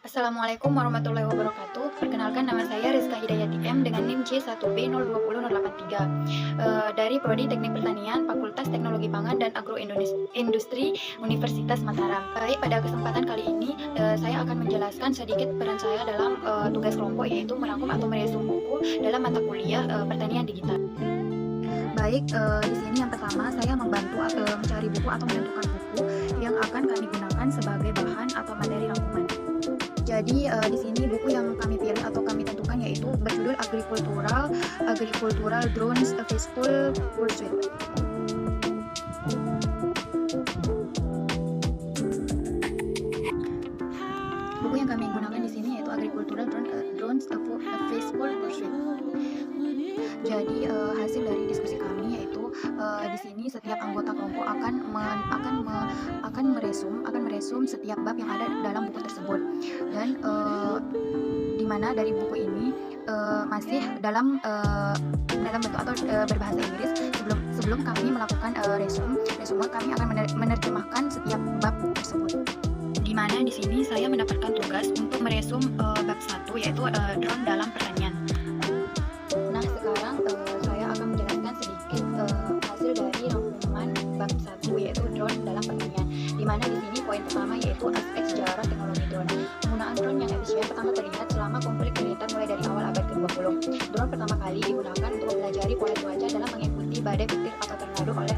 Assalamualaikum warahmatullahi wabarakatuh. Perkenalkan, nama saya Rizka Hidayati M dengan NIM C1B020083 dari Prodi Teknik Pertanian, Fakultas Teknologi Pangan dan Agroindustri Universitas Mataram. Baik, pada kesempatan kali ini saya akan menjelaskan sedikit peran saya dalam tugas kelompok, yaitu merangkum atau meresum buku dalam mata kuliah pertanian digital. Baik, di sini yang pertama saya membantu mencari buku atau menentukan buku yang akan kami gunakan sebagai bahan atau materi rangkuman. Jadi di sini buku yang kami pilih atau kami tentukan yaitu berjudul Agricultural Drones A Peaceful Pursuit. Buku yang kami gunakan di sini yaitu Agricultural Drones A Peaceful Pursuit. Jadi hasil dari diskusi kami yaitu di sini setiap anggota kelompok akan meresum setiap bab yang ada dalam buku tersebut, dan di mana dari buku ini masih dalam bentuk atau berbahasa Inggris. Sebelum kami melakukan resume kami akan menerjemahkan setiap bab tersebut. Di mana di sini saya mendapatkan tugas untuk meresum bab 1 yaitu drone dalam pertanian. Nah, sekarang saya akan menjelaskan sedikit hasil dari rangkuman bab 1 yaitu drone dalam pertanian. Di mana di sini poin pertama yaitu aspek sejarah teknologi drone. Penggunaan drone yang efisien pertama terlihat selama konflik militer mulai dari awal abad ke-20. Drone pertama kali digunakan untuk mempelajari pola cuaca dalam mengikuti badai petir atau tornado oleh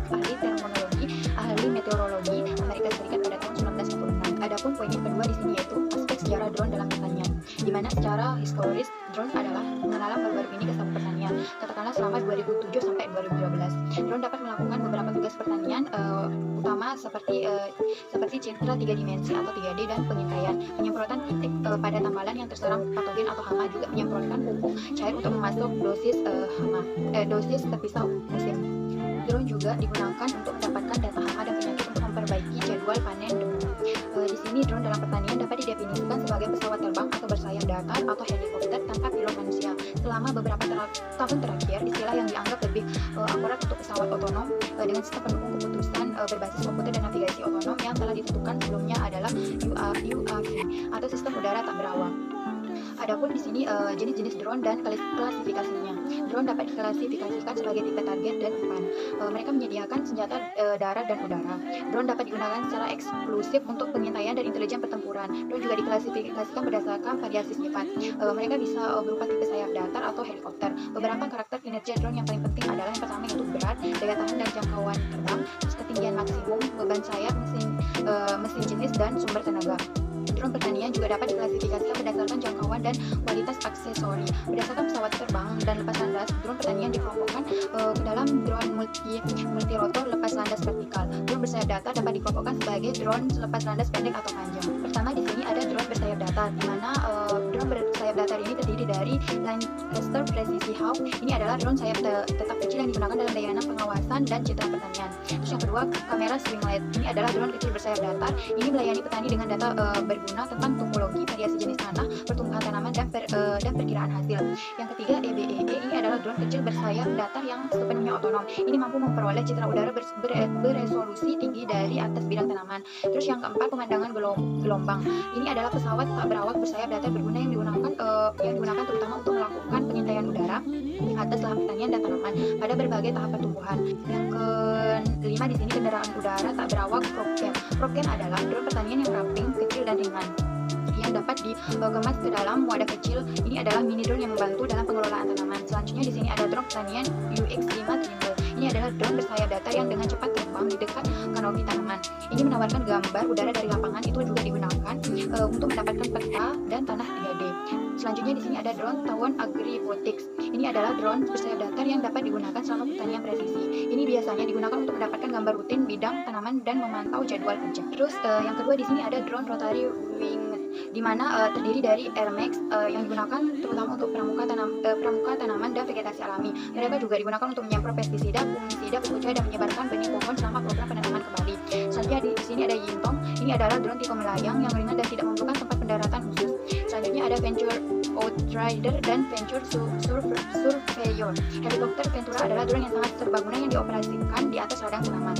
ahli meteorologi Amerika Serikat pada tahun 1946. Adapun poin yang kedua di sini yaitu aspek sejarah drone dalam pertanian. Di mana secara historis drone adalah mengenal baru-baru ini ke pertanian. Katakanlah selama 2007 sampai 2012. Drone dapat melakukan beberapa tugas pertanian utama seperti citra 3 dimensi atau 3D dan pengintaian, penyemprotan titik pada tambalan yang terserang patogen atau hama, juga menyemprotkan pupuk cair untuk memasuk dosis terpisah musim. Drone juga digunakan untuk mendapatkan data hama dan penyakit untuk memperbaiki jadwal panen debu. Di sini drone dalam pertanian dapat didefinisikan sebagai pesawat terbang atau bersayap datar atau helikopter tanpa pilot manusia. Selama beberapa tahun terakhir, istilah yang dianggap lebih akurat untuk pesawat otonom dengan sistem pendukung keputusan berbasis komputer dan navigasi otonom yang telah ditentukan sebelumnya adalah UAV atau sistem udara tak berawak. Adapun di sini jenis-jenis drone dan klasifikasinya. Drone dapat diklasifikasikan sebagai tipe target dan umpan. Mereka menyediakan senjata darat dan udara. Drone dapat digunakan secara eksklusif untuk pengintaian dan intelijen pertempuran. Drone juga diklasifikasikan berdasarkan variasi sifat. Mereka bisa berupa tipe sayap datar atau helikopter. Beberapa karakter kinerja drone yang paling penting adalah yang pertama yaitu berat, daya tahan dan jangkauan terbang, terus ketinggian maksimum, beban sayap, mesin jenis dan sumber tenaga. Drone pertanian juga dapat diklasifikasikan berdasarkan jangkauan dan kualitas aksesori. Berdasarkan pesawat terbang dan lepas landas, drone pertanian dikelompokkan ke dalam drone multirotor lepas landas vertikal. Drone bersayap datar dapat dikelompokkan sebagai drone lepas landas pendek atau panjang. Pertama di sini ada drone bersayap datar, di mana drone bersayap datar ini terdiri dari Lancaster Precision Hawk. Ini adalah drone sayap tetap kecil yang digunakan dalam layanan pengawasan dan citra pertanian. Terus yang kedua, kamera Swinglet. Ini adalah drone kecil bersayap datar. Ini melayani petani dengan data berguna tentang topologi, variasi jenis tanah, pertumbuhan tanaman dan perkiraan hasil. Yang ketiga, EBEE. Ini adalah drone kecil bersayap datar yang sepenuhnya otonom. Ini mampu memperoleh citra udara beresolusi tinggi dari atas bidang tanaman. Terus yang keempat, pemandangan gelombang. Ini adalah pesawat tak berawak bersayap datar berguna yang digunakan terutama untuk melakukan pengintaian udara atas lahan pertanian dan tanaman pada berbagai tahap pertumbuhan. Yang kelima di sini, kendaraan udara tak berawak PropCam. PropCam adalah drone pertanian yang ramping, kecil dan ringan yang dapat dikemas ke dalam wadah kecil. Ini adalah mini drone yang membantu dalam pengelolaan tanaman. Selanjutnya di sini ada drone pertanian UX5 Trimble. Ini adalah drone bersayap datar yang dengan cepat terbang di dekat kanopi tanaman. Ini menawarkan gambar udara dari lapangan. Itu juga digunakan untuk mendapatkan peta dan tanah 3D. Selanjutnya di sini ada drone Tawon Agrivotics. Ini adalah drone bersayap datar yang dapat digunakan selama pertanian presisi. Ini biasanya digunakan untuk mendapatkan gambar rutin bidang tanaman dan memantau jadwal kerja. Terus yang kedua di sini ada drone Rotary Wing, di mana terdiri dari Airmax yang digunakan terutama untuk pramuka tanaman dan vegetasi alami. Mereka juga digunakan untuk menyemprot pestisida, fungisida, pupuk cair dan menyebarkan benih pohon selama program penanaman kembali. Selanjutnya di sini ada Yintong. Ini adalah drone tipe melayang yang ringan dan tidak memerlukan tempat pendaratan khusus. Selanjutnya ada Venture Outrider dan Venture Surveyor. Helikopter Ventura adalah drone yang sangat serbaguna yang dioperasikan di atas ladang tanaman.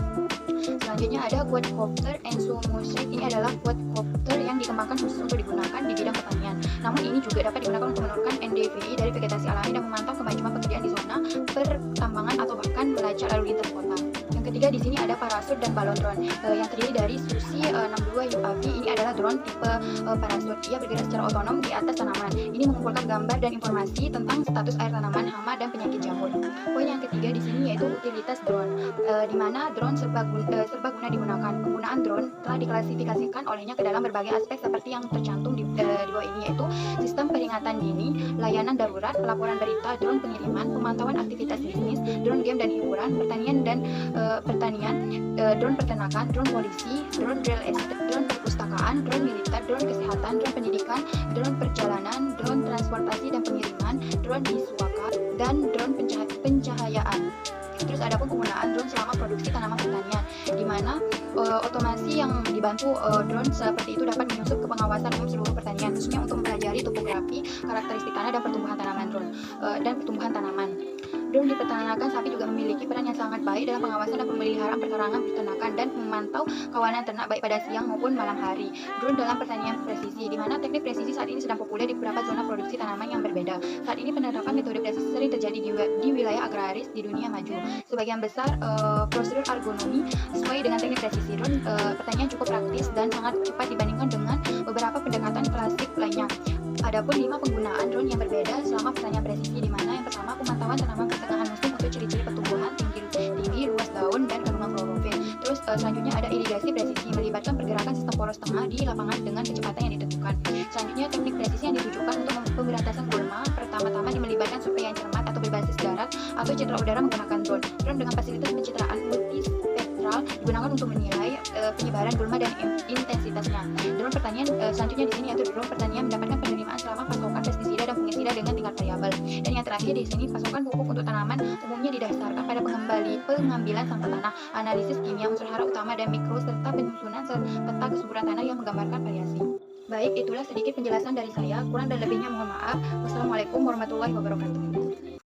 Selanjutnya ada quadcopter ensomosaic. Ini adalah quadcopter yang dikembangkan khusus untuk digunakan di bidang pertanian. Namun ini juga dapat digunakan untuk menurunkan NDVI dari vegetasi alami dan memantau kemajuan pekerjaan di zona pertambangan atau bahkan melacak lalu lintas kota. Yang ketiga di sini ada parasut dan balon drone yang terdiri dari Susi 62 UAV. Ini adalah drone tipe parasut. Ia bergerak secara otonom di atas tanaman. Ini mengumpulkan gambar dan informasi tentang status air tanaman, hama dan penyakit jamur. Poin yang ketiga di sini yaitu utilitas drone, di mana drone serbaguna digunakan. Penggunaan drone telah diklasifikasikan olehnya ke dalam berbagai aspek seperti yang tercantum di bawah ini, yaitu sistem peringatan dini, layanan darurat, pelaporan berita, drone pengiriman, pemantauan aktivitas bisnis, drone game dan hiburan, drone peternakan, drone polisi, drone real estate, drone perpustakaan, drone militer, drone kesehatan, drone pendidikan, drone perjalanan, drone transportasi dan pengiriman, drone diswaka, dan drone pencahayaan. Terus ada pun penggunaan drone selama produksi tanaman pertanian, di mana otomasi yang dibantu drone seperti itu dapat menyusup ke pengawasan umum seluruh pertanian, khususnya untuk mempelajari topografi, karakteristik tanah dan pertumbuhan tanaman. Drone di peternakan sapi juga memiliki peran yang sangat baik dalam pengawasan dan pemeliharaan perkarangan peternakan dan memantau kawanan ternak baik pada siang maupun malam hari. Drone dalam pertanian presisi, di mana teknik presisi saat ini sedang populer di beberapa zona produksi tanaman yang berbeda. Saat ini penerapan metode presisi sering terjadi di wilayah agraris di dunia maju. Sebagian besar prosedur ergonomi sesuai dengan teknik presisi. Drone pertanian cukup praktis dan sangat cepat dibandingkan dengan beberapa pendekatan klasik lainnya. Adapun 5 penggunaan drone yang berbeda selama pertanian presisi, di mana yang pertama pemantauan tanaman pertengahan musim untuk ciri-ciri pertumbuhan, tinggi, luas daun dan kandungan klorofil. Terus selanjutnya ada irigasi presisi, melibatkan pergerakan sistem poros tengah di lapangan dengan kecepatan yang ditentukan. Selanjutnya teknik presisi yang ditujukan untuk pemberantasan gulma, pertama-tama melibatkan survei yang cermat atau berbasis darat atau citra udara menggunakan drone. Drone dengan fasilitas pencitraan multispektral digunakan untuk menilai penyebaran gulma dan intensitasnya. Drone pertanian selanjutnya di sini yaitu drone pertanian mendapatkan penerimaan selama pasokan pestisida dan fungisida dengan tingkat variabel. Dan yang terakhir di sini pasokan pupuk untuk tanaman umumnya didasarkan pada pengambilan sampel tanah, analisis kimia unsur hara utama dan mikro serta penyusunan peta kesuburan tanah yang menggambarkan variasi. Baik, itulah sedikit penjelasan dari saya. Kurang dan lebihnya mohon maaf. Wassalamualaikum warahmatullahi wabarakatuh.